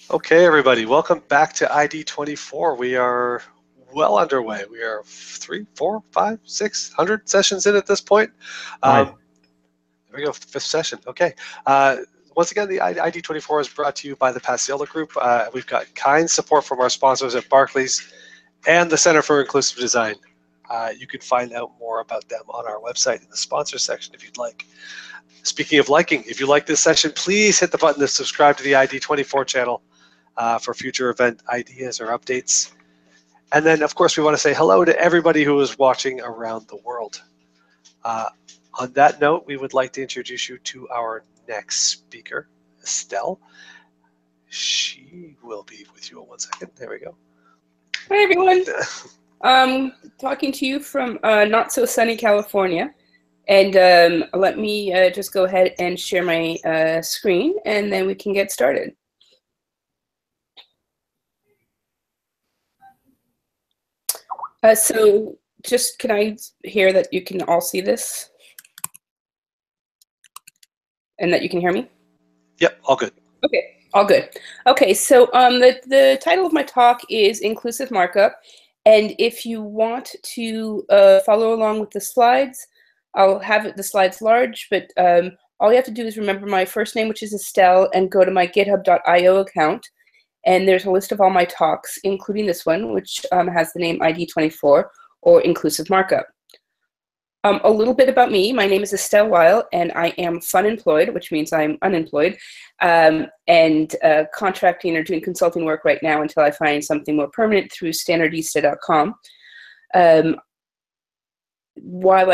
Okay, everybody, welcome back to ID 24. We are well underway. We are 3, 4, 5, 600 sessions in at this point. Five. There we go, fifth session. Okay. Once again, the ID 24 is brought to you by the Paciolo Group. We've got kind support from our sponsors at Barclays and the Center for Inclusive Design. You can find out more about them on our website in the sponsor section if you'd like. Speaking of liking, if you like this session, please hit the button to subscribe to the ID 24 channel for future event ideas or updates. And then, of course, we want to say hello to everybody who is watching around the world. On that note, we would like to introduce you to our next speaker, Estelle. She will be with you in 1 second. There we go. Hi, everyone. Talking to you from not so sunny California. And let me just go ahead and share my screen, and then we can get started. So just can I hear that you can all see this? And that you can hear me? Yep, all good. Okay, all good. Okay, so the title of my talk is Inclusive Markup. And if you want to follow along with the slides, I'll have the slides large, but all you have to do is remember my first name, which is Estelle, and go to my github.io account. And there's a list of all my talks, including this one, which has the name ID 24, or Inclusive Markup. A little bit about me. My name is Estelle Weyl, and I am fun-employed, which means I'm unemployed, and contracting or doing consulting work right now until I find something more permanent through standardista.com. While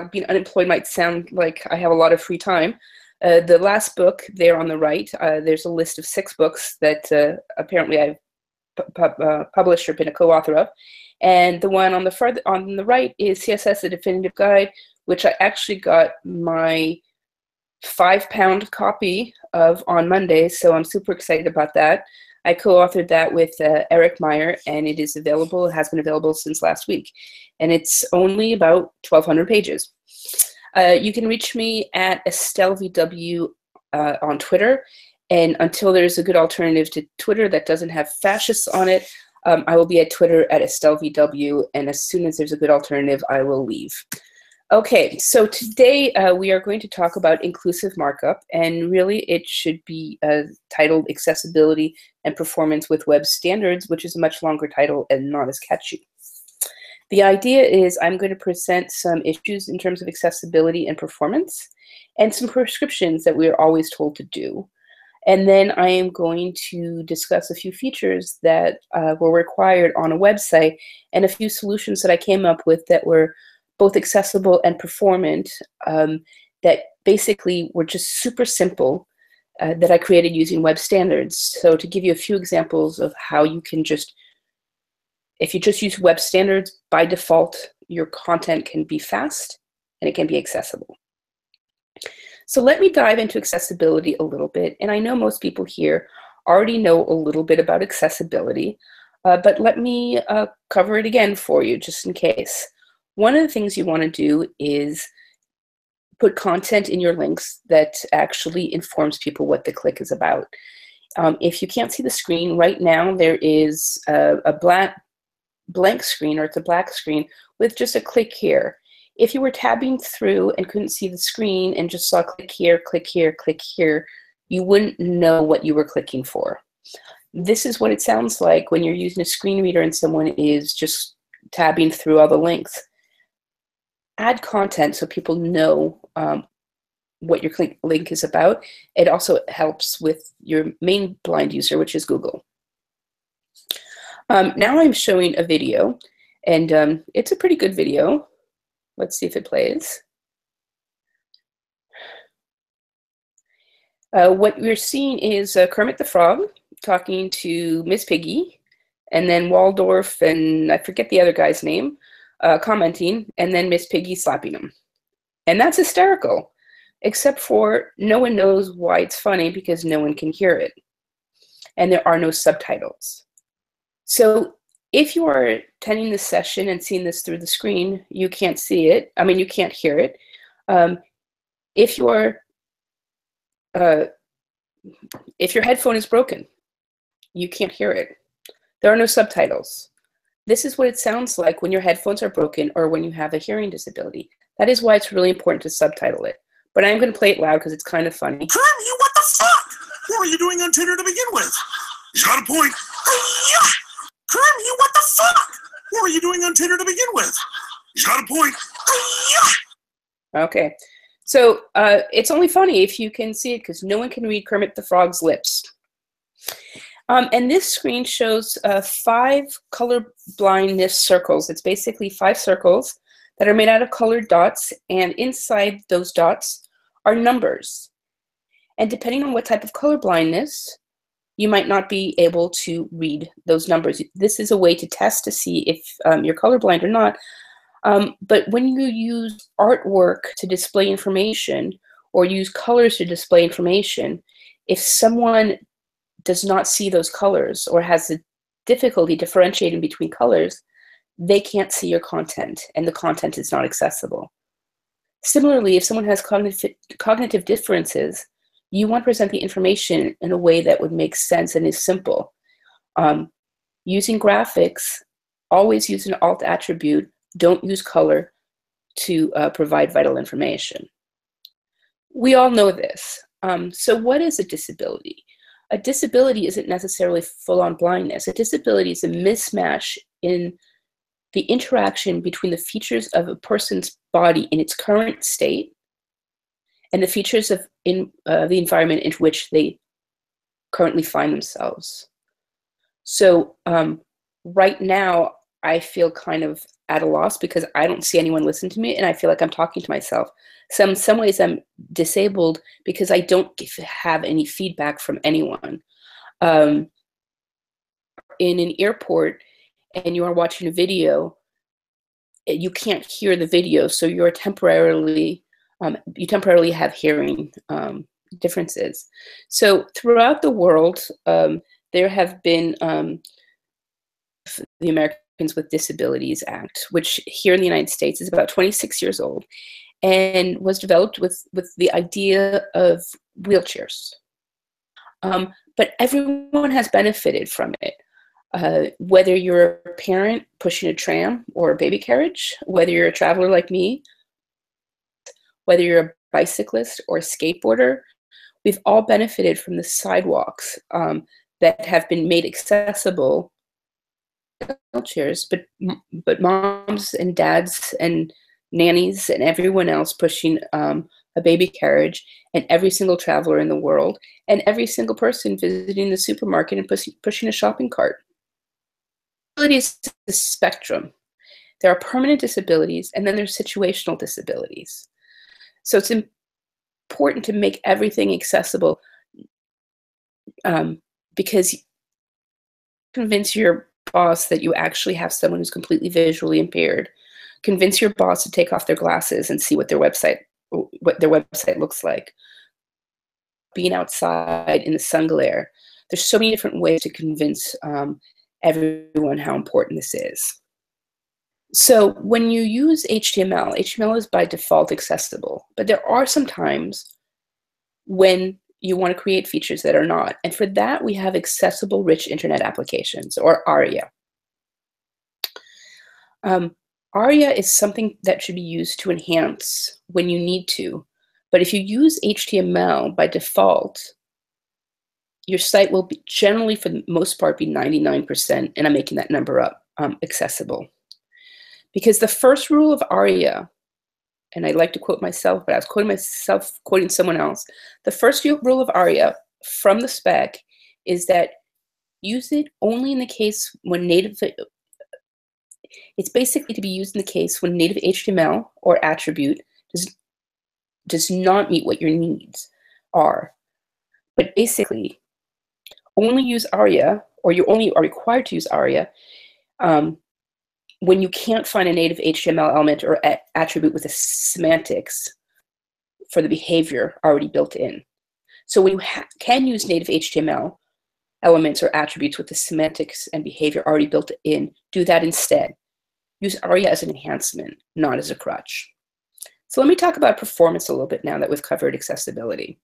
being unemployed might sound like I have a lot of free time, the last book there on the right, there's a list of 6 books that apparently I've published or been a co-author of. And the one on the right is CSS, A Definitive Guide, which I actually got my 5-pound copy of on Monday, so I'm super excited about that. I co-authored that with Eric Meyer, and it is available. It has been available since last week, and it's only about 1,200 pages. You can reach me at EstelleVW on Twitter, and until there's a good alternative to Twitter that doesn't have fascists on it, I will be at Twitter at EstelleVW, and as soon as there's a good alternative, I will leave. Okay, so today we are going to talk about inclusive markup, and really it should be titled Accessibility and Performance with Web Standards, which is a much longer title and not as catchy. The idea is I'm going to present some issues in terms of accessibility and performance, and some prescriptions that we are always told to do. And then I am going to discuss a few features that were required on a website and a few solutions that I came up with that were both accessible and performant, that basically were just super simple, that I created using web standards. So to give you a few examples of how you can just, if you just use web standards, by default, your content can be fast and it can be accessible. So let me dive into accessibility a little bit. And I know most people here already know a little bit about accessibility, but let me cover it again for you just in case. One of the things you want to do is put content in your links that actually informs people what the click is about. If you can't see the screen right now, there is a blank screen, or it's a black screen with just a click here. If you were tabbing through and couldn't see the screen and just saw click here, click here, click here, you wouldn't know what you were clicking for. This is what it sounds like when you're using a screen reader and someone is just tabbing through all the links. Add content so people know what your link is about. It also helps with your main blind user, which is Google. Now I'm showing a video, and it's a pretty good video. Let's see if it plays. What we're seeing is Kermit the Frog talking to Miss Piggy, and then Waldorf, and I forget the other guy's name, commenting, and then Miss Piggy slapping him. And that's hysterical, except for no one knows why it's funny because no one can hear it. And there are no subtitles. So if you are attending this session and seeing this through the screen, you can't see it. I mean, you can't hear it. If you are if your headphone is broken, you can't hear it. There are no subtitles. This is what it sounds like when your headphones are broken or when you have a hearing disability. That is why it's really important to subtitle it. But I'm going to play it loud because it's kind of funny. Kirby, what the fuck? What were you doing on Tinder to begin with? He's got a point. Kirby, what the fuck? What were you doing on Tinder to begin with? He's got a point. Okay. So it's only funny if you can see it because no one can read Kermit the Frog's lips. And this screen shows 5 color blindness circles. It's basically 5 circles that are made out of colored dots, and inside those dots are numbers. And depending on what type of color blindness, you might not be able to read those numbers. This is a way to test to see if you're colorblind or not. But when you use artwork to display information or use colors to display information, if someone does not see those colors or has a difficulty differentiating between colors, they can't see your content and the content is not accessible. Similarly, if someone has cognitive differences, you want to present the information in a way that would make sense and is simple. Using graphics, always use an alt attribute. Don't use color to provide vital information. We all know this. So what is a disability? A disability isn't necessarily full-on blindness. A disability is a mismatch in the interaction between the features of a person's body in its current state and the features of the environment in which they currently find themselves. So right now, I feel kind of at a loss because I don't see anyone listen to me, and I feel like I'm talking to myself. So in some ways, I'm disabled because I don't have any feedback from anyone. In an airport, and you are watching a video, you can't hear the video, so you're temporarily you temporarily have hearing differences. So throughout the world, there have been the Americans with Disabilities Act, which here in the United States is about 26 years old and was developed with the idea of wheelchairs. But everyone has benefited from it. Whether you're a parent pushing a tram or a baby carriage, whether you're a traveler like me, whether you're a bicyclist or a skateboarder, we've all benefited from the sidewalks that have been made accessible wheelchairs, but moms and dads and nannies and everyone else pushing a baby carriage, and every single traveler in the world, and every single person visiting the supermarket and pushing a shopping cart. Disability is the spectrum. There are permanent disabilities, and then there's situational disabilities. So it's important to make everything accessible because convince your boss that you actually have someone who's completely visually impaired. Convince your boss to take off their glasses and see what their website looks like. Being outside in the sun glare. There's so many different ways to convince everyone how important this is. So when you use HTML, HTML is by default accessible, but there are some times when you want to create features that are not. And for that, we have accessible rich internet applications, or ARIA. ARIA is something that should be used to enhance when you need to. But if you use HTML by default, your site will be generally, for the most part, be 99%, and I'm making that number up, accessible. Because the first rule of ARIA, and I like to quote myself, but I was quoting myself, quoting someone else. The first rule of ARIA from the spec is that use it only in the case when native, it's basically to be used in the case when native HTML or attribute does not meet what your needs are. But basically, only use ARIA, or you only are required to use ARIA when you can't find a native HTML element or attribute with the semantics for the behavior already built in. So when you can use native HTML elements or attributes with the semantics and behavior already built in, do that instead. Use ARIA as an enhancement, not as a crutch. So let me talk about performance a little bit now that we've covered accessibility.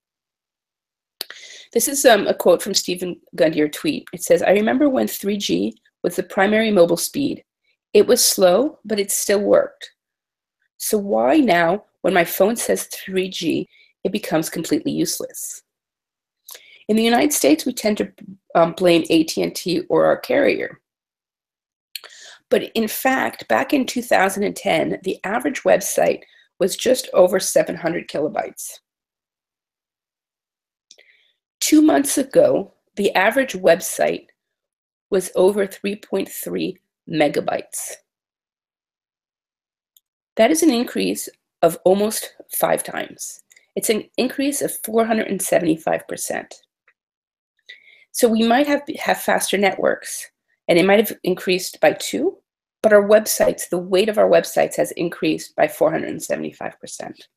This is a quote from Stephen Gundier tweet. It says, "I remember when 3G was the primary mobile speed. It was slow, but it still worked. So why now, when my phone says 3G, it becomes completely useless?" In the United States, we tend to blame AT&T or our carrier. But in fact, back in 2010, the average website was just over 700 kilobytes. 2 months ago, the average website was over 3.3 megabytes. That is an increase of almost 5 times. It's an increase of 475%. So we might have faster networks, and it might have increased by 2, but our websites, the weight of our websites has increased by 475%.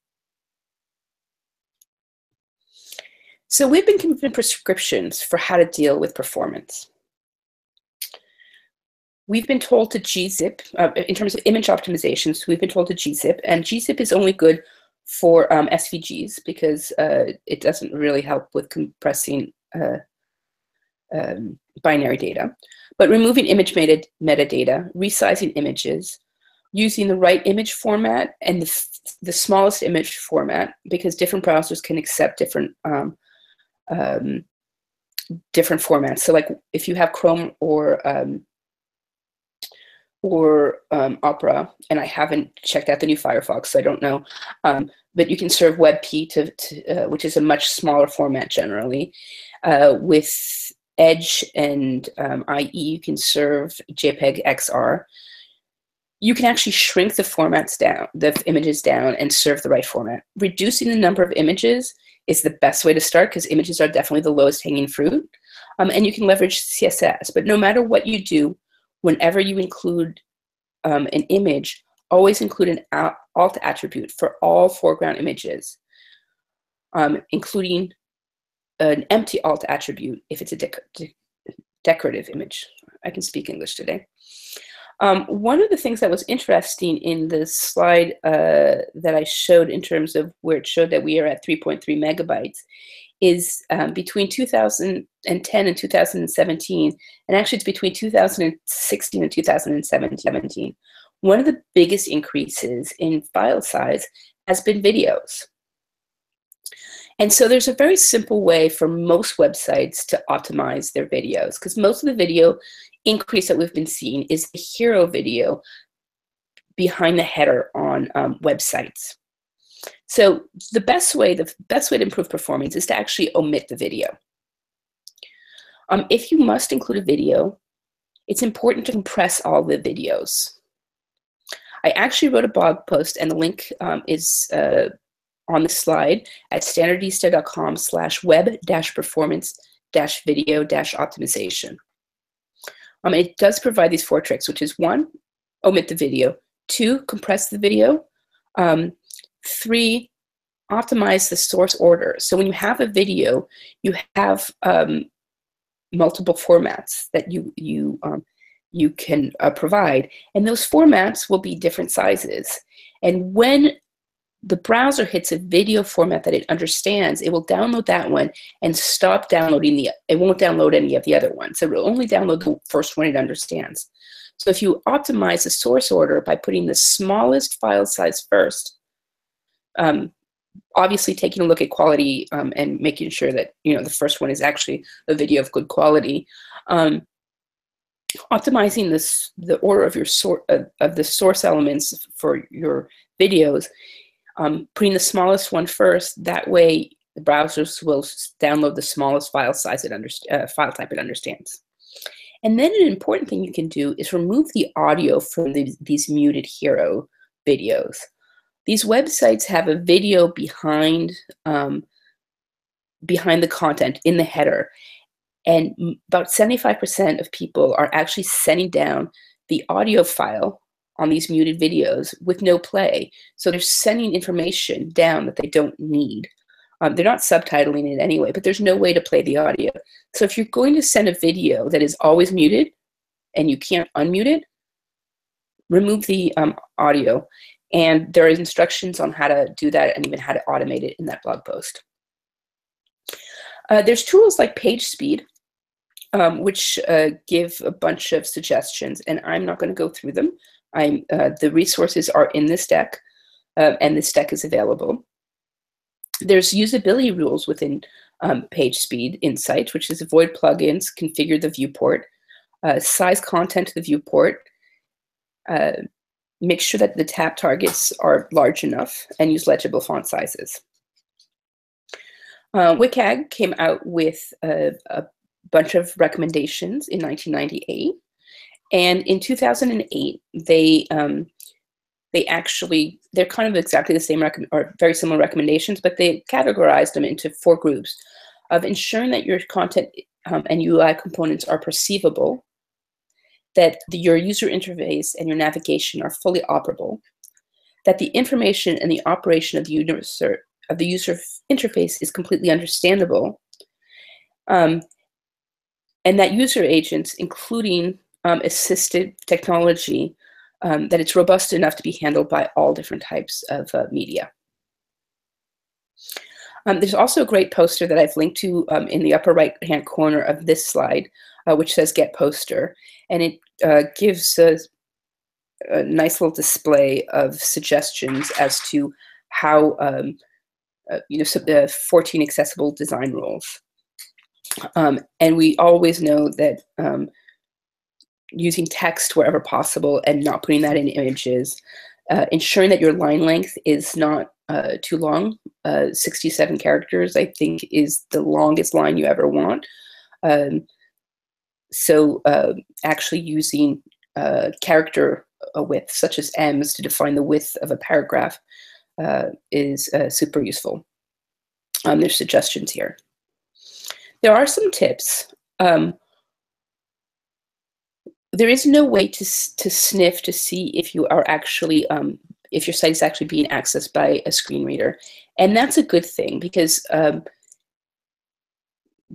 So we've been given prescriptions for how to deal with performance. We've been told to gzip, in terms of image optimizations, we've been told to gzip, and gzip is only good for SVGs because it doesn't really help with compressing binary data. But removing image metadata, resizing images, using the right image format and the smallest image format, because different browsers can accept different different formats. So like if you have Chrome or Opera, and I haven't checked out the new Firefox, so I don't know, but you can serve WebP, which is a much smaller format generally. With Edge and IE, you can serve JPEG XR. You can actually shrink the formats down, the images down, and serve the right format. Reducing the number of images is the best way to start because images are definitely the lowest hanging fruit. And you can leverage CSS. But no matter what you do, whenever you include an image, always include an alt attribute for all foreground images, including an empty alt attribute if it's a decorative image. I can speak English today. One of the things that was interesting in the slide that I showed in terms of where it showed that we are at 3.3 megabytes is between 2010 and 2017, and actually it's between 2016 and 2017. One of the biggest increases in file size has been videos. And so there's a very simple way for most websites to optimize their videos, because most of the video increase that we've been seeing is the hero video behind the header on websites. So the best way to improve performance is to actually omit the video. If you must include a video, it's important to compress all the videos. I actually wrote a blog post, and the link is on the slide at standardista.com/web-performance-video-optimization. It does provide these 4 tricks, which is 1, omit the video, 2, compress the video, 3, optimize the source order. So when you have a video, you have multiple formats that you can provide, and those formats will be different sizes. And when the browser hits a video format that it understands, it will download that one and stop downloading it won't download any of the other ones. So it will only download the first one it understands. So if you optimize the source order by putting the smallest file size first, obviously taking a look at quality and making sure that the first one is actually a video of good quality, optimizing the order of your of the source elements for your videos, putting the smallest one first. That way, the browsers will download the smallest file size file type it understands. And then an important thing you can do is remove the audio from these muted hero videos. These websites have a video behind the content in the header, and about 75% of people are actually sending down the audio file on these muted videos with no play. So they're sending information down that they don't need. They're not subtitling it anyway, but there's no way to play the audio. So if you're going to send a video that is always muted and you can't unmute it, remove the audio. And there are instructions on how to do that and even how to automate it in that blog post. There's tools like PageSpeed, which give a bunch of suggestions, and I'm not going to go through them. The resources are in this deck, and this deck is available. There's usability rules within PageSpeed Insight, which is avoid plugins, configure the viewport, size content to the viewport, make sure that the tab targets are large enough, and use legible font sizes. WCAG came out with a bunch of recommendations in 1998, and in 2008 they're kind of exactly the same or very similar recommendations, but they categorized them into 4 groups of ensuring that your content and UI components are perceivable, that your user interface and your navigation are fully operable, that the information and the operation of the user interface is completely understandable, and that user agents, including assisted technology, that it's robust enough to be handled by all different types of media. There's also a great poster that I've linked to in the upper right-hand corner of this slide, which says Get Poster, and it gives a nice little display of suggestions as to how, the 14 accessible design rules. And we always know that using text wherever possible and not putting that in images, ensuring that your line length is not too long. 67 characters, I think, is the longest line you ever want. So actually using character width, such as M's, to define the width of a paragraph is super useful. There's suggestions here. There are some tips. There is no way to sniff to see if you are actually, if your site is actually being accessed by a screen reader. And that's a good thing, because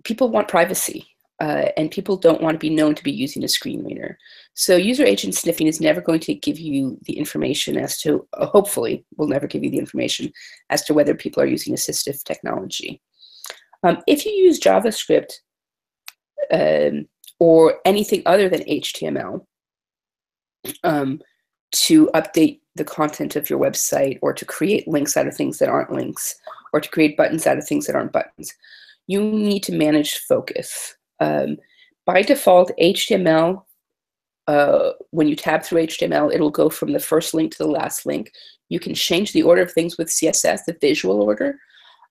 people want privacy, and people don't want to be known to be using a screen reader. So user agent sniffing is never going to give you the information as to, hopefully, will never give you the information as to whether people are using assistive technology. If you use JavaScript, or anything other than HTML to update the content of your website, or to create links out of things that aren't links, or to create buttons out of things that aren't buttons, you need to manage focus. By default, HTML, when you tab through HTML, it'll go from the first link to the last link. You can change the order of things with CSS, the visual order,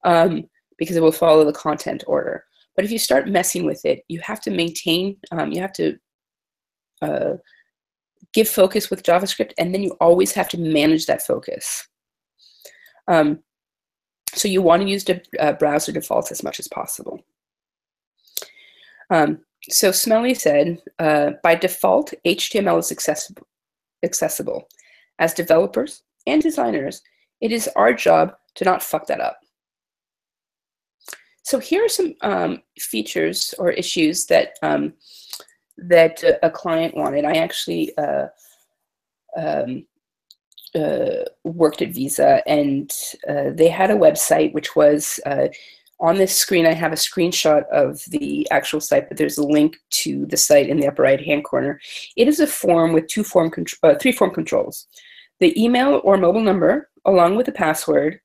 because it will follow the content order. But if you start messing with it, you have to maintain, you have to give focus with JavaScript, and then you always have to manage that focus. So you want to use the browser defaults as much as possible. So Smelly said, by default, HTML is accessible. As developers and designers, it is our job to not fuck that up. So here are some features or issues that that a client wanted. I actually worked at Visa, and they had a website which was on this screen. I have a screenshot of the actual site, but there's a link to the site in the upper right-hand corner. It is a form with three form controls: the email or mobile number, along with the password,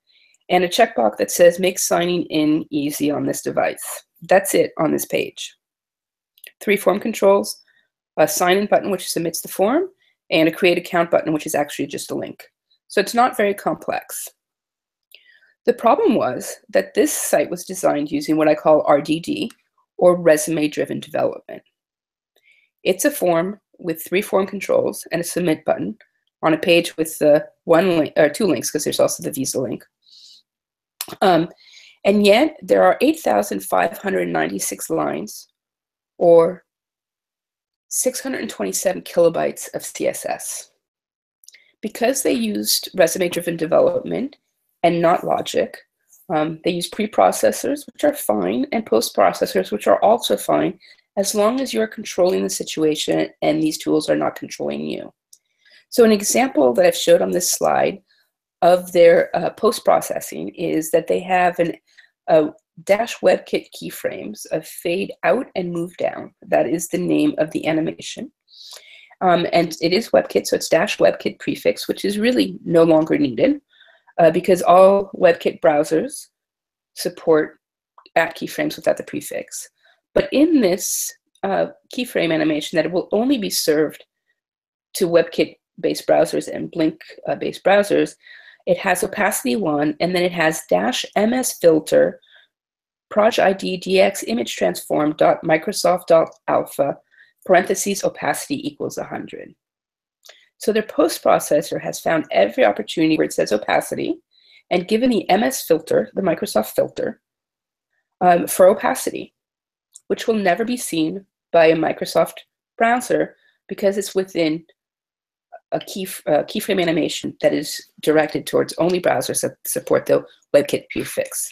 and a checkbox that says make signing in easy on this device. That's it on this page. 3 form controls, a sign-in button which submits the form, and a create account button which is actually just a link. So it's not very complex. The problem was that this site was designed using what I call RDD, or resume-driven development. It's a form with 3 form controls and a submit button on a page with 2 links, because there's also the Visa link. And yet there are 8,596 lines, or 627 kilobytes of CSS. Because they used resume-driven development and not logic, they use preprocessors, which are fine, and post-processors, which are also fine, as long as you're controlling the situation and these tools are not controlling you. So an example that I've showed on this slide of their post-processing is that they have -WebKit keyframes of fade out and move down. That is the name of the animation. And it is WebKit, so it's -WebKit prefix, which is really no longer needed because all WebKit browsers support @keyframes without the prefix. But in this keyframe animation, that it will only be served to WebKit-based browsers and Blink-based browsers, it has opacity 1, and then it has -ms filter proj id dx image transform dot microsoft dot alpha parentheses opacity equals 100. So their post processor has found every opportunity where it says opacity and given the MS filter, the Microsoft filter, for opacity, which will never be seen by a Microsoft browser because it's within a keyframe animation that is directed towards only browsers that support the WebKit prefix.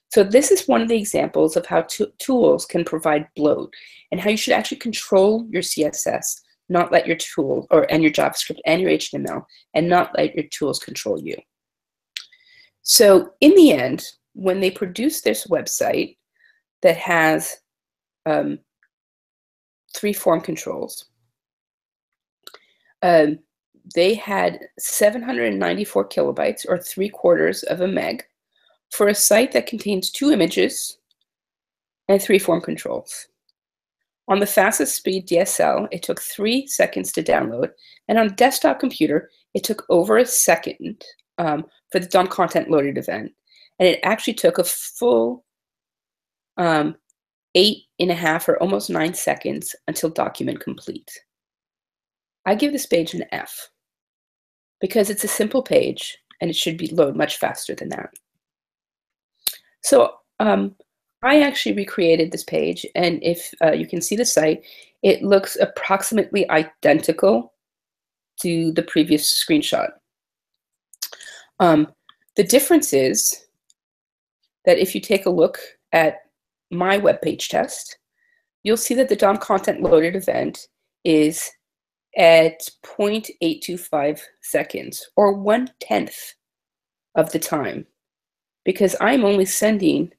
So this is one of the examples of how tools can provide bloat and how you should actually control your CSS, not let your tool and your JavaScript and your HTML, and not let your tools control you. So in the end, when they produced this website that has 3 form controls, they had 794 kilobytes, or 3/4 of a meg, for a site that contains 2 images and 3 form controls. On the fastest speed DSL, it took 3 seconds to download, and on a desktop computer, it took over a second for the DOM content loaded event, and it actually took a full 8.5 or almost 9 seconds until document complete. I give this page an F because it's a simple page and it should be load much faster than that. So I actually recreated this page, and if you can see the site, it looks approximately identical to the previous screenshot. The difference is that if you take a look at my web page test, you'll see that the DOM content loaded event is at 0.825 seconds, or 1/10 of the time, because I'm only sending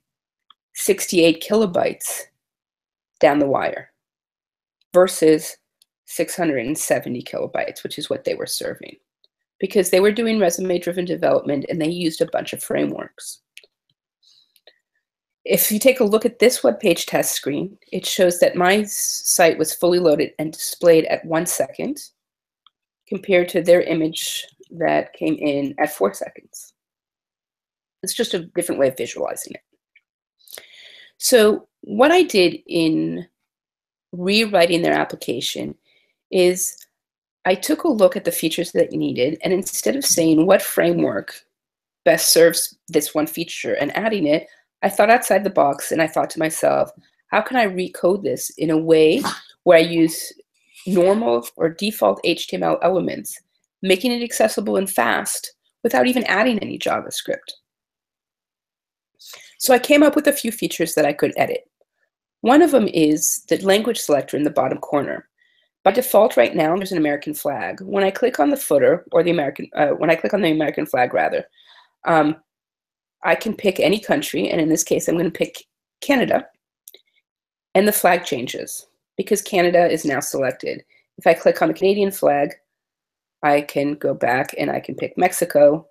68 kilobytes down the wire versus 670 kilobytes, which is what they were serving, because they were doing resume-driven development and they used a bunch of frameworks. If you take a look at this web page test screen, it shows that my site was fully loaded and displayed at 1 second compared to their image that came in at 4 seconds. It's just a different way of visualizing it. So what I did in rewriting their application is I took a look at the features that it needed, and instead of saying what framework best serves this one feature and adding it, I thought outside the box, and I thought to myself, how can I recode this in a way where I use normal or default HTML elements, making it accessible and fast without even adding any JavaScript? So I came up with a few features that I could edit. One of them is the language selector in the bottom corner. By default, right now, there's an American flag. When I click on the footer, or the American flag rather, I can pick any country, and in this case, I'm going to pick Canada, and the flag changes because Canada is now selected. If I click on the Canadian flag, I can go back and I can pick Mexico.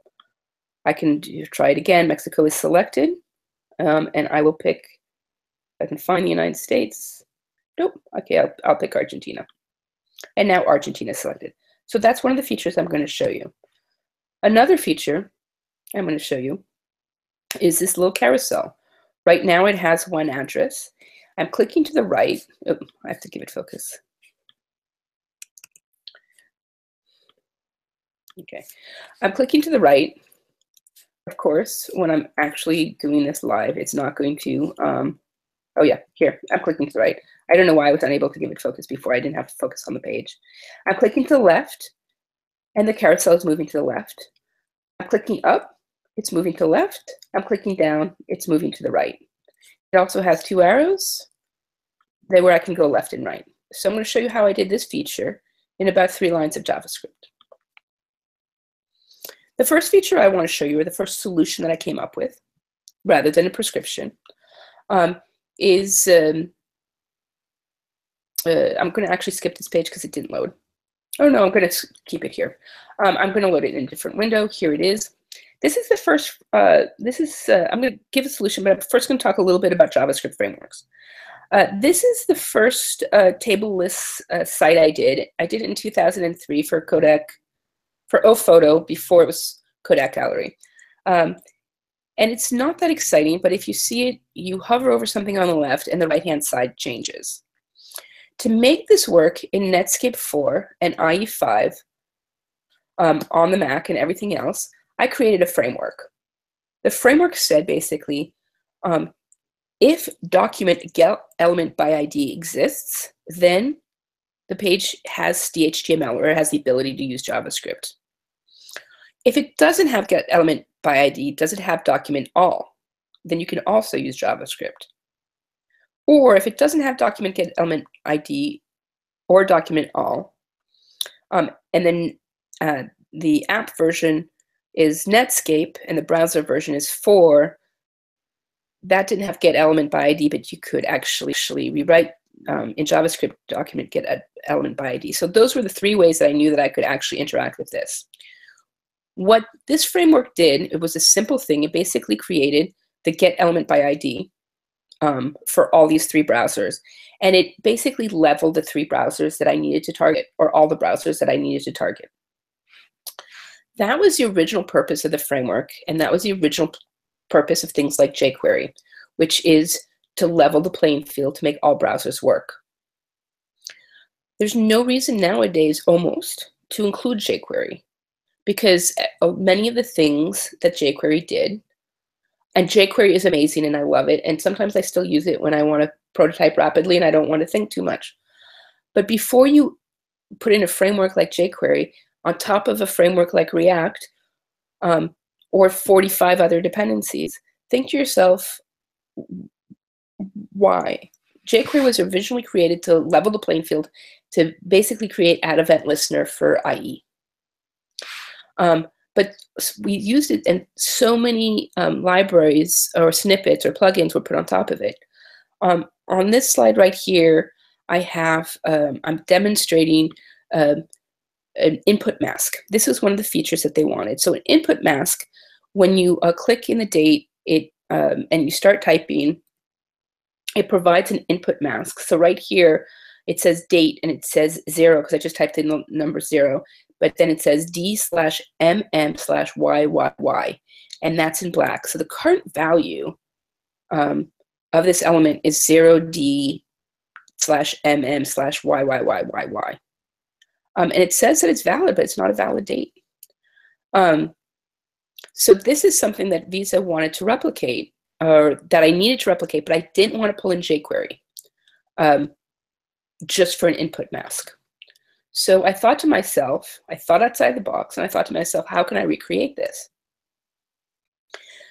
I can try it again. Mexico is selected, and I will pick, if I can find the United States. Nope. Okay, I'll pick Argentina. And now Argentina is selected. So that's one of the features I'm going to show you. Another feature I'm going to show you is this little carousel. Right now it has one address. I'm clicking to the right. Oh, I have to give it focus. Okay. I'm clicking to the right. Of course, when I'm actually doing this live, it's not going to, oh yeah, here, I'm clicking to the right. I don't know why I was unable to give it focus before. I didn't have to focus on the page. I'm clicking to the left, and the carousel is moving to the left. I'm clicking up. It's moving to the left. I'm clicking down. It's moving to the right. It also has 2 arrows there where I can go left and right. So I'm going to show you how I did this feature in about 3 lines of JavaScript. The first feature I want to show you, or the first solution that I came up with, rather than a prescription, is I'm going to actually skip this page because it didn't load. Oh no, I'm going to keep it here. I'm going to load it in a different window. Here it is. This is the first, I'm going to give a solution, but I'm first going to talk a little bit about JavaScript frameworks. This is the first table lists site I did. I did it in 2003 for Kodak, for OPhoto, before it was Kodak Gallery. And it's not that exciting, but if you see it, you hover over something on the left and the right-hand side changes. To make this work in Netscape 4 and IE5 on the Mac and everything else, I created a framework. The framework said basically, if document get element by ID exists, then the page has HTML or it has the ability to use JavaScript. If it doesn't have get element by ID, does it have document all, then you can also use JavaScript. Or if it doesn't have document get element ID or document all, and then the app version is Netscape and the browser version is 4, that didn't have get element by ID, but you could actually rewrite in JavaScript document get element by ID. So those were the 3 ways that I knew that I could actually interact with this. What this framework did, it was a simple thing. It basically created the get element by ID for all these 3 browsers. And it basically leveled the 3 browsers that I needed to target, or all the browsers that I needed to target. That was the original purpose of the framework, and that was the original purpose of things like jQuery, which is to level the playing field to make all browsers work. There's no reason nowadays, almost, to include jQuery, because many of the things that jQuery did, and jQuery is amazing and I love it, and sometimes I still use it when I want to prototype rapidly and I don't want to think too much. But before you put in a framework like jQuery on top of a framework like React, or 45 other dependencies, think to yourself, why? jQuery was originally created to level the playing field, to basically create add event listener for IE. But we used it, and so many libraries or snippets or plugins were put on top of it. On this slide right here, I have, I'm demonstrating an input mask. This is one of the features that they wanted. So an input mask, when you click in the date and you start typing, it provides an input mask. So right here, it says date and it says 0 because I just typed in the number 0. But then it says D/MM/YYY, and that's in black. So the current value of this element is 0D/MM/YYYYY. And it says that it's valid, but it's not a valid date. So this is something that Visa wanted to replicate, or that I needed to replicate, but I didn't want to pull in jQuery just for an input mask. So I thought to myself, I thought outside the box, and I thought to myself, how can I recreate this?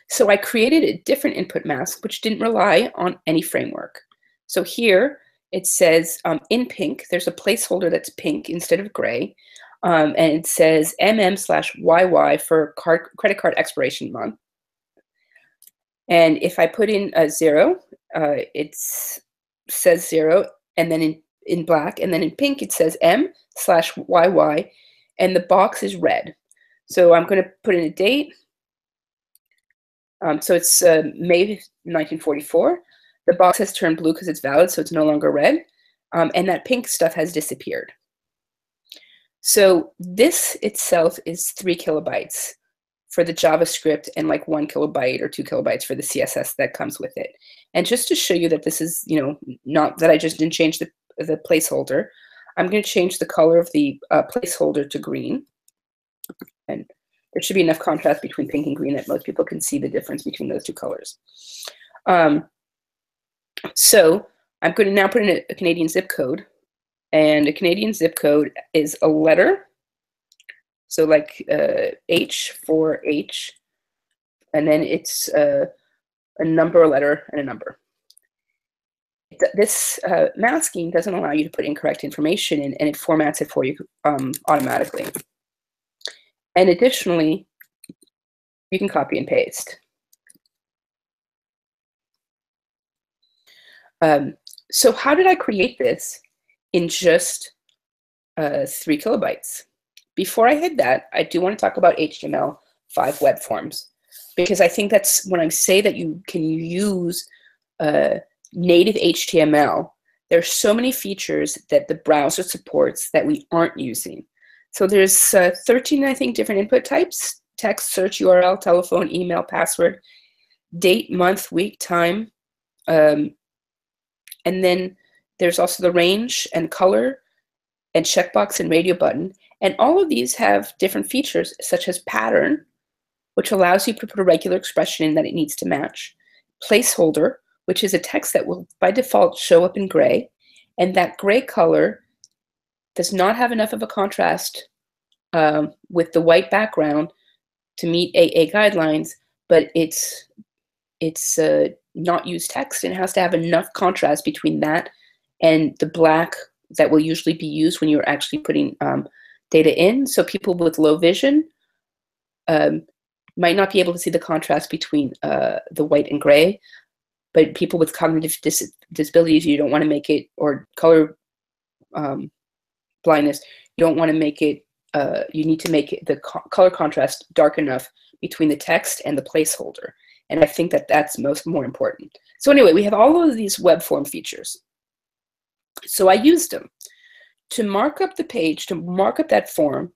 So I created a different input mask, which didn't rely on any framework. So here it says in pink, there's a placeholder that's pink instead of gray, and it says MM/YY for credit card expiration month. And if I put in a 0, it says 0, and then in black, and then in pink it says M/YY, and the box is red. So I'm going to put in a date. So it's May 1944. The box has turned blue because it's valid, so it's no longer red. And that pink stuff has disappeared. So this itself is 3 kilobytes for the JavaScript and like 1 kilobyte or 2 kilobytes for the CSS that comes with it. And just to show you that this is, not that I just didn't change the placeholder, I'm going to change the color of the placeholder to green. And there should be enough contrast between pink and green that most people can see the difference between those 2 colors. So I'm going to now put in a Canadian zip code. And a Canadian zip code is a letter. So like H for H. And then it's a number, a letter, and a number. This masking doesn't allow you to put incorrect information in, and it formats it for you automatically. And additionally, you can copy and paste. So how did I create this in just 3 kilobytes? Before I hit that, I do want to talk about HTML5 web forms, because I think that's when I say that you can use native HTML, there's so many features that the browser supports that we aren't using. So there's 13, I think, different input types: text, search, URL, telephone, email, password, date, month, week, time. And then there's also the range and color and checkbox and radio button. And all of these have different features, such as pattern, which allows you to put a regular expression in that it needs to match. Placeholder, which is a text that will by default show up in gray. And that gray color does not have enough of a contrast with the white background to meet AA guidelines, but it's not use text, and it has to have enough contrast between that and the black that will usually be used when you're actually putting data in. So people with low vision might not be able to see the contrast between the white and gray, but people with cognitive disabilities, you don't want to make it, or color blindness, you don't want to make it, you need to make it, the color contrast dark enough between the text and the placeholder. And I think that that's more important. So anyway, we have all of these web form features. So I used them. To mark up the page, to mark up that form,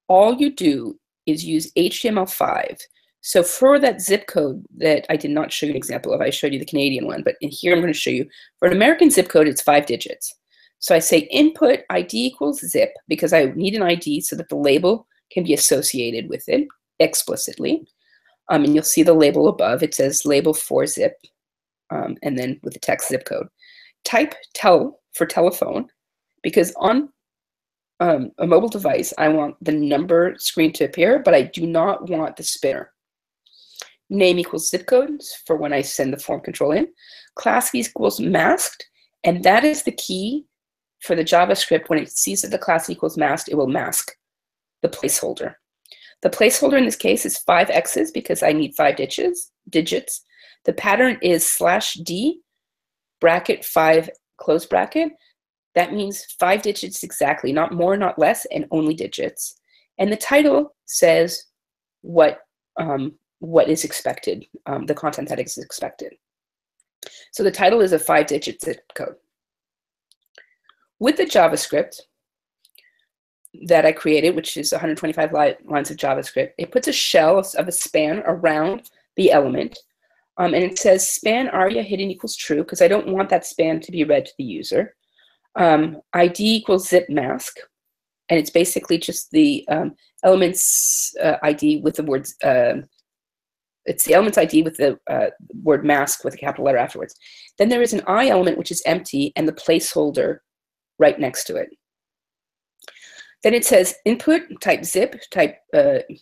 all you do is use HTML5. So for that zip code that I did not show you an example of, I showed you the Canadian one, but in here I'm going to show you, for an American zip code, it's 5 digits. So I say input ID equals zip, because I need an ID so that the label can be associated with it explicitly. And you'll see the label above. It says label for zip, and then with the text zip code. Type tel for telephone, because on a mobile device, I want the number screen to appear, but I do not want the spinner. Name equals zip codes for when I send the form control in. Class equals masked, and that is the key for the JavaScript. When it sees that the class equals masked, it will mask the placeholder. The placeholder in this case is 5 X's because I need 5 digits. The pattern is /D bracket 5 close bracket. That means 5 digits exactly, not more, not less, and only digits. And the title says what is expected, the content that is expected. So the title is a 5-digit zip code. With the JavaScript that I created, which is 125 lines of JavaScript, it puts a shell of a span around the element. And it says span aria hidden equals true, because I don't want that span to be read to the user. ID equals zip mask, and it's basically just the elements ID with the words, it's the elements ID with the word mask with a capital letter afterwards. Then there is an I element, which is empty, and the placeholder right next to it. Then it says input, type zip, type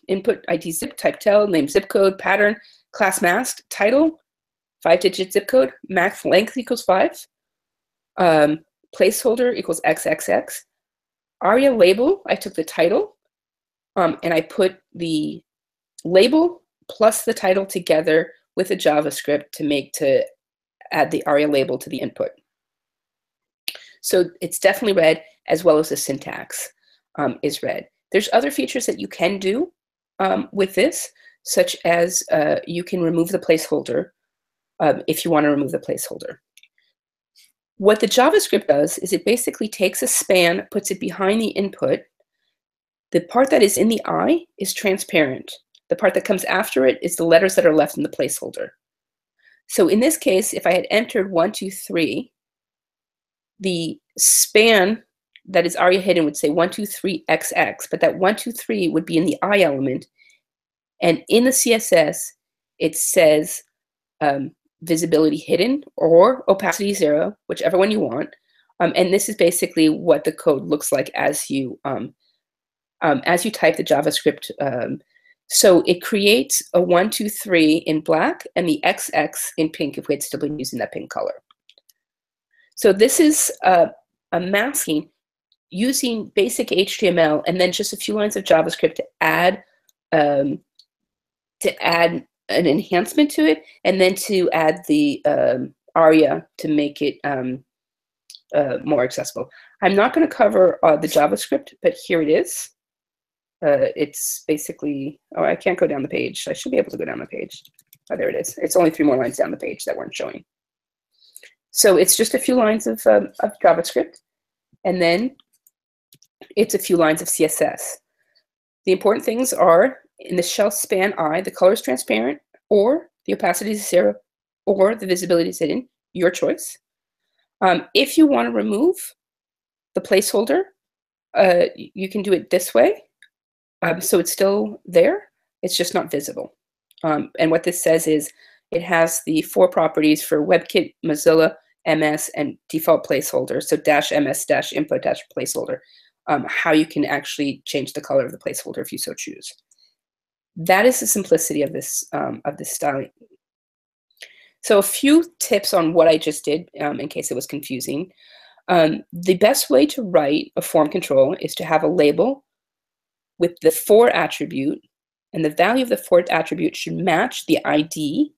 input ID zip, type tel, name zip code, pattern, class mask, title, 5-digit zip code, max length equals 5, placeholder equals XXX, aria label, I took the title, and I put the label plus the title together with a JavaScript to add the aria label to the input. So it's definitely read, as well as the syntax is read. There's other features that you can do with this, such as you can remove the placeholder if you want to remove the placeholder. What the JavaScript does is it basically takes a span, puts it behind the input. The part that is in the I is transparent. The part that comes after it is the letters that are left in the placeholder. So in this case, if I had entered 1, 2, 3, the span that is aria hidden would say 1, 2, 3, XX, but that 1, 2, 3 would be in the I element. And in the CSS, it says visibility hidden or opacity 0, whichever one you want. And this is basically what the code looks like as you type the JavaScript. So it creates a 1, 2, 3 in black and the XX in pink if we had still been using that pink color. So this is a masking using basic HTML and then just a few lines of JavaScript to add an enhancement to it, and then to add the ARIA to make it more accessible. I'm not going to cover the JavaScript, but here it is. It's basically, oh, I can't go down the page. I should be able to go down the page. Oh, there it is. It's only 3 more lines down the page that weren't showing. So it's just a few lines of JavaScript, and then it's a few lines of CSS. The important things are, in the shell span I, the color is transparent, or the opacity is 0, or the visibility is hidden, your choice. If you want to remove the placeholder, you can do it this way. So it's still there, it's just not visible. And what this says is it has the 4 properties for WebKit, Mozilla, MS, and default placeholder. So -ms -input -placeholder. How you can actually change the color of the placeholder if you so choose. That is the simplicity of this styling. So a few tips on what I just did in case it was confusing. The best way to write a form control is to have a label with the for attribute, and the value of the for attribute should match the ID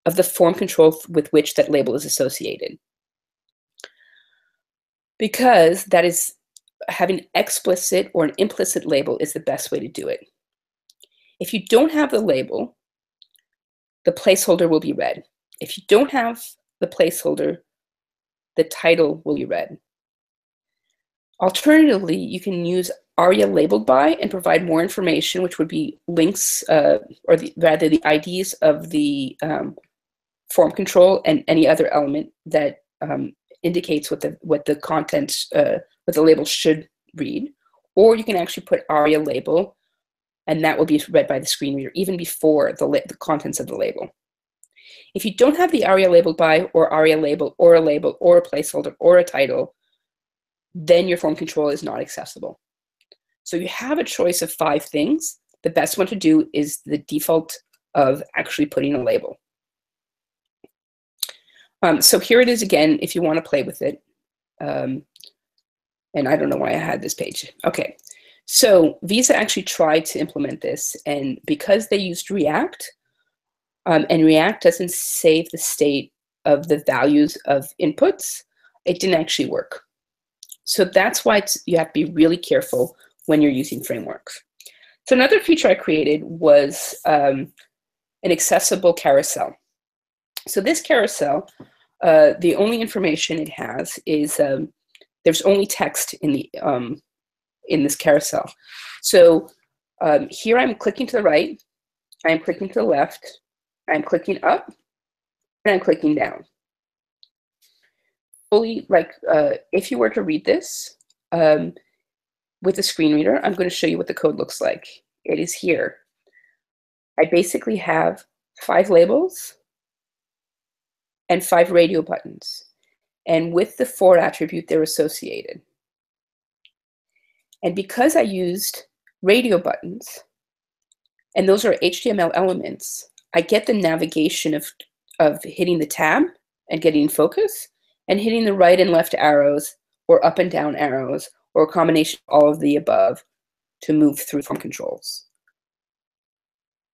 of the form control with which that label is associated. Because that is, having explicit or an implicit label is the best way to do it. If you don't have the label, the placeholder will be red. If you don't have the placeholder, the title will be red. Alternatively, you can use ARIA labeled by and provide more information, which would be links, or rather the IDs of the form control and any other element that indicates what the content, what the label should read. Or you can actually put ARIA label, and that will be read by the screen reader even before the contents of the label. If you don't have the ARIA labeled by, or ARIA label, or a placeholder, or a title, then your form control is not accessible. So you have a choice of 5 things. The best one to do is the default of actually putting a label. So here it is again, if you want to play with it. And I don't know why I had this page. Okay, so Visa actually tried to implement this, and because they used React, and React doesn't save the state of the values of inputs, it didn't actually work. So that's why you have to be really careful when you're using frameworks. So another feature I created was an accessible carousel. So this carousel, the only information it has is there's only text in this carousel. So here I'm clicking to the right, I'm clicking to the left, I'm clicking up, and I'm clicking down. Fully, like if you were to read this with a screen reader, I'm going to show you what the code looks like. It is here. I basically have 5 labels and 5 radio buttons. And with the for attribute, they're associated. And because I used radio buttons, and those are HTML elements, I get the navigation of hitting the tab and getting focus, and hitting the right and left arrows, or up and down arrows, or a combination of all of the above to move through form controls.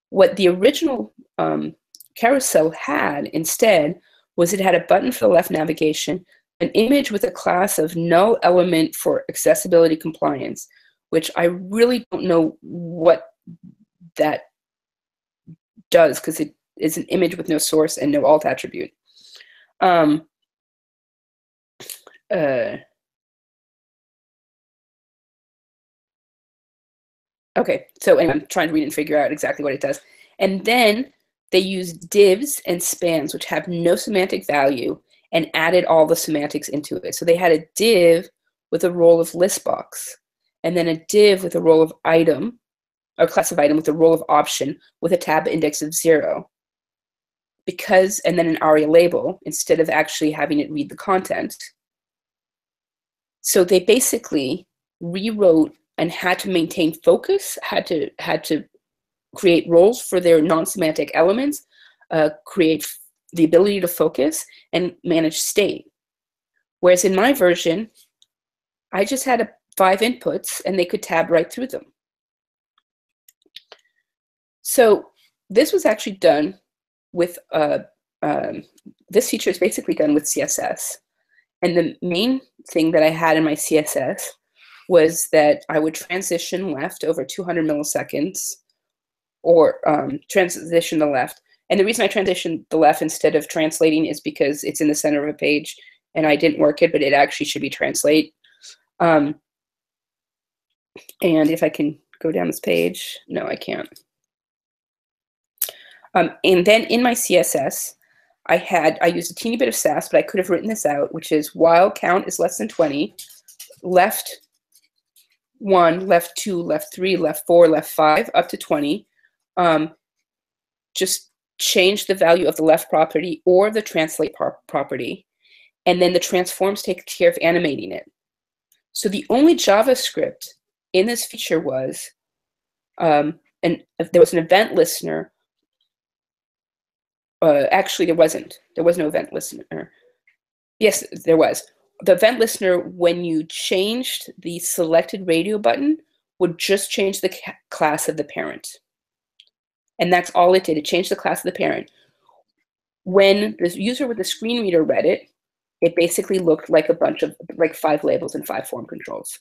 What the original carousel had instead was it had a button for the left navigation, an image with a class of null element for accessibility compliance, which I really don't know what that does, because it is an image with no source and no alt attribute. Okay, so anyway, I'm trying to read and figure out exactly what it does. And then they use divs and spans, which have no semantic value, and added all the semantics into it. So they had a div with a role of list box, and then a div with a role of item, or class of item with a role of option with a tab index of 0. And then an ARIA label instead of actually having it read the content. So they basically rewrote and had to maintain focus, had to create roles for their non-semantic elements, create the ability to focus, and manage state. Whereas in my version, I just had 5 inputs and they could tab right through them. So this was actually done with this feature is basically done with CSS. And the main thing that I had in my CSS was that I would transition left over 200 milliseconds, or transition the left. And the reason I transitioned the left instead of translating is because it's in the center of a page, and I didn't work it, but it actually should be translate. And if I can go down this page, no, I can't. And then in my CSS, I used a teeny bit of Sass, but I could have written this out, which is while count is less than 20, left 1, left 2, left 3, left 4, left 5, up to 20. Just change the value of the left property or the translate property, and then the transforms take care of animating it. So the only JavaScript in this feature was, and there was an event listener. Actually, there wasn't. There was no event listener. Yes, there was. The event listener, when you changed the selected radio button, would just change the class of the parent. And that's all it did. It changed the class of the parent. When the user with the screen reader read it, it basically looked like a bunch of, like 5 labels and 5 form controls.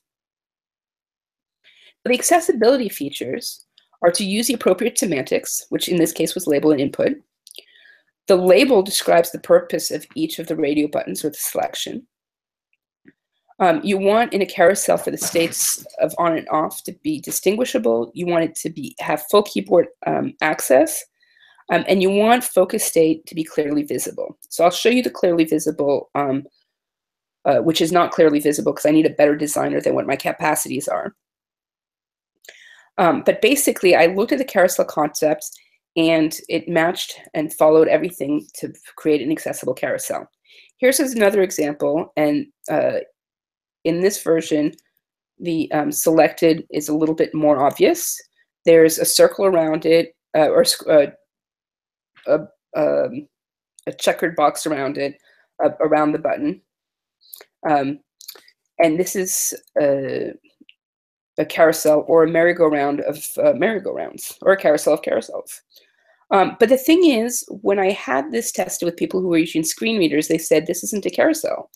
The accessibility features are to use the appropriate semantics, which in this case was label and input. The label describes the purpose of each of the radio buttons with a selection. You want in a carousel for the states of on and off to be distinguishable. You want it to have full keyboard access. And you want focus state to be clearly visible. So I'll show you the clearly visible, which is not clearly visible because I need a better designer than what my capacities are. But basically, I looked at the carousel concepts, and it matched and followed everything to create an accessible carousel. Here's another example, and in this version, the selected is a little bit more obvious. There's a circle around it, or a checkered box around it, around the button. And this is a carousel or a merry-go-round of merry-go-rounds, or a carousel of carousels. But the thing is, when I had this tested with people who were using screen readers, they said, this isn't a carousel.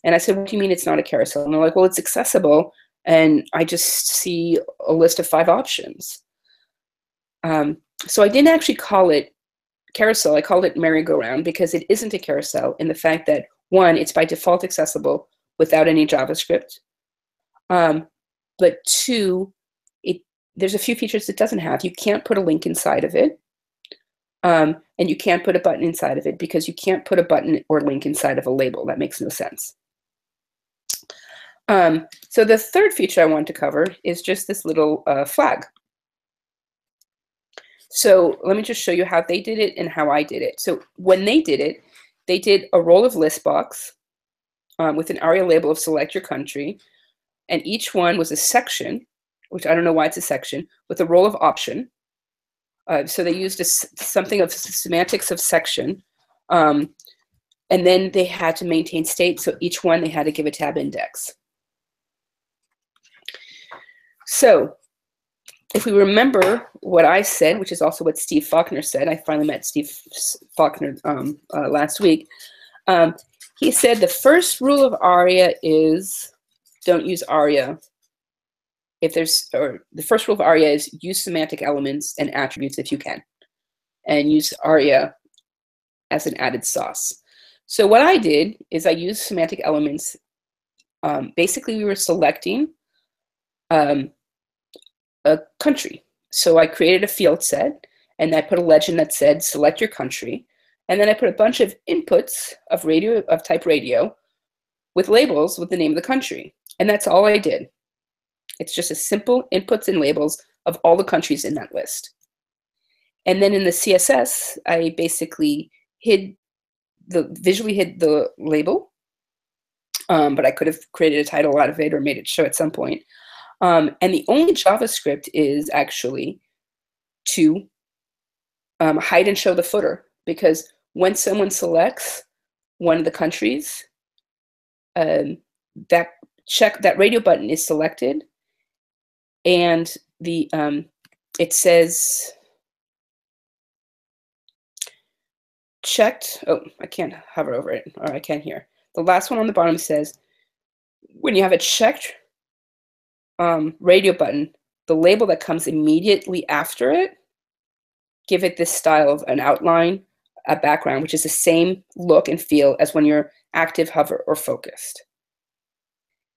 And I said, what do you mean it's not a carousel? And they're like, well, it's accessible, and I just see a list of 5 options. So I didn't actually call it carousel. I called it merry-go-round because it isn't a carousel in the fact that, 1, it's by default accessible without any JavaScript. But 2, there's a few features it doesn't have. You can't put a link inside of it. And you can't put a button inside of it because you can't put a button or link inside of a label. That makes no sense. So the third feature I want to cover is just this little flag. So let me just show you how they did it and how I did it. So when they did a row of list box with an ARIA label of select your country. And each one was a section, which I don't know why it's a section, with a row of option. So they used something of semantics of section. And then they had to maintain state. So each one, they had to give a tab index. So if we remember what I said, which is also what Steve Faulkner said, I finally met Steve Faulkner last week. He said the first rule of ARIA is don't use ARIA. The first rule of ARIA is use semantic elements and attributes if you can, and use ARIA as an added sauce. So what I did is I used semantic elements. Basically, we were selecting a country. So I created a field set, and I put a legend that said select your country, and then I put a bunch of inputs of type radio with labels with the name of the country, and that's all I did. It's just a simple inputs and labels of all the countries in that list. And then in the CSS, I basically visually hid the label, but I could have created a title out of it or made it show at some point. And the only JavaScript is actually to hide and show the footer, because when someone selects one of the countries, that radio button is selected, and it says checked, oh, I can't hover over it, or I can here. The last one on the bottom says, when you have a checked radio button, the label that comes immediately after it, give it this style of an outline, a background, which is the same look and feel as when you're active, hover, or focused.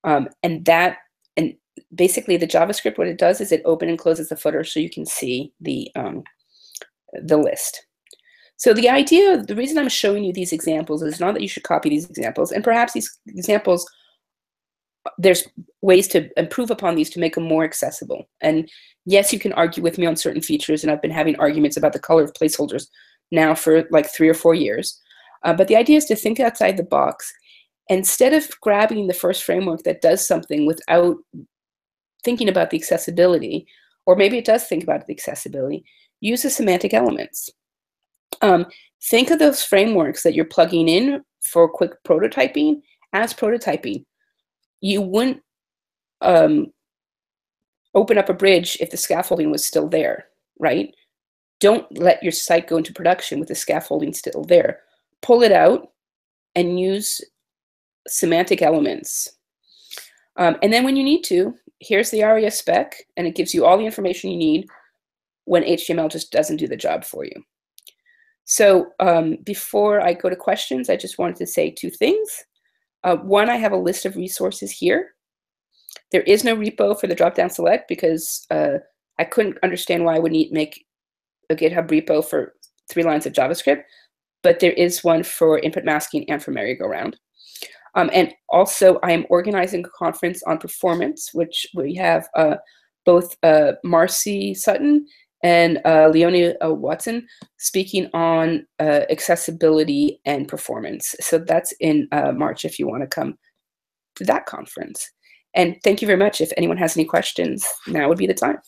And basically the JavaScript, what it does is it opens and closes the footer so you can see the list. So the idea, the reason I'm showing you these examples is not that you should copy these examples, and perhaps these examples, there's ways to improve upon these to make them more accessible. And yes, you can argue with me on certain features, and I've been having arguments about the color of placeholders now for like 3 or 4 years. But the idea is to think outside the box. Instead of grabbing the first framework that does something without thinking about the accessibility, or maybe it does think about the accessibility, use the semantic elements. Think of those frameworks that you're plugging in for quick prototyping as prototyping. You wouldn't open up a bridge if the scaffolding was still there, right? Don't let your site go into production with the scaffolding still there. Pull it out and use semantic elements. And then when you need to, here's the ARIA spec, and it gives you all the information you need when HTML just doesn't do the job for you. So before I go to questions, I just wanted to say 2 things. One, I have a list of resources here. There is no repo for the drop-down select because I couldn't understand why I would need make a GitHub repo for 3 lines of JavaScript, but there is one for input masking and for merry-go-round. And also, I am organizing a conference on performance, which we have both Marcy Sutton and Leonie Watson speaking on accessibility and performance. So that's in March if you want to come to that conference. And thank you very much. If anyone has any questions, now would be the time.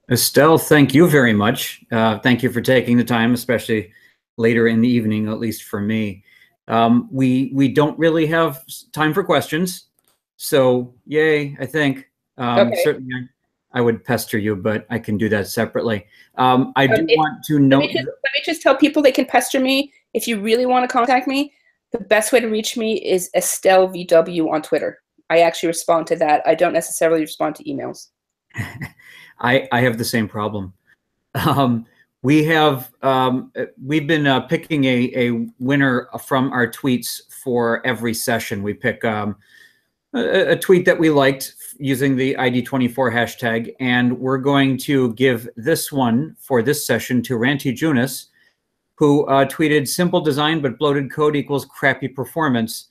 Estelle, thank you very much. Thank you for taking the time, especially later in the evening, at least for me. We don't really have time for questions, so yay, I think. Okay. Certainly I would pester you, but I can do that separately. I do want to note... Let me just tell people they can pester me. If you really want to contact me, the best way to reach me is Estelle VW on Twitter. I actually respond to that. I don't necessarily respond to emails. I have the same problem. We've been picking a winner from our tweets for every session. We pick a tweet that we liked using the ID24 hashtag, and we're going to give this one for this session to Ranty Junis, who tweeted, "Simple design but bloated code equals crappy performance,"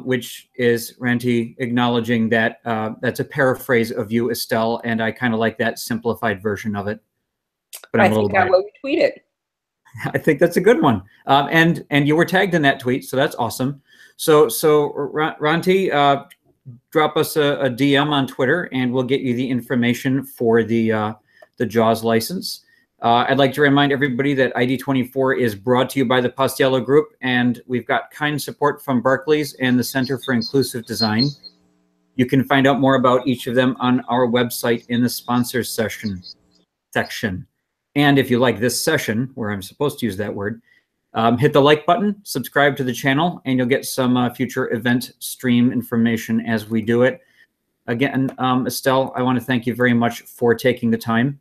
which is Ranty acknowledging that that's a paraphrase of you, Estelle, and I kind of like that simplified version of it. But I think I will retweet it. I think that's a good one. And you were tagged in that tweet, so that's awesome. So Ranty, drop us a DM on Twitter, and we'll get you the information for the JAWS license. I'd like to remind everybody that ID24 is brought to you by the Postiello Group, and we've got kind support from Barclays and the Center for Inclusive Design. You can find out more about each of them on our website in the sponsors section. And if you like this session, where I'm supposed to use that word, hit the like button, subscribe to the channel, and you'll get some future event stream information as we do it. Again, Estelle, I want to thank you very much for taking the time.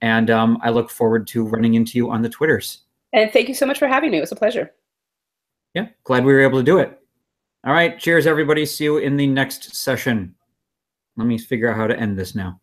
And I look forward to running into you on the Twitters. And thank you so much for having me. It was a pleasure. Yeah, glad we were able to do it. All right, cheers, everybody. See you in the next session. Let me figure out how to end this now.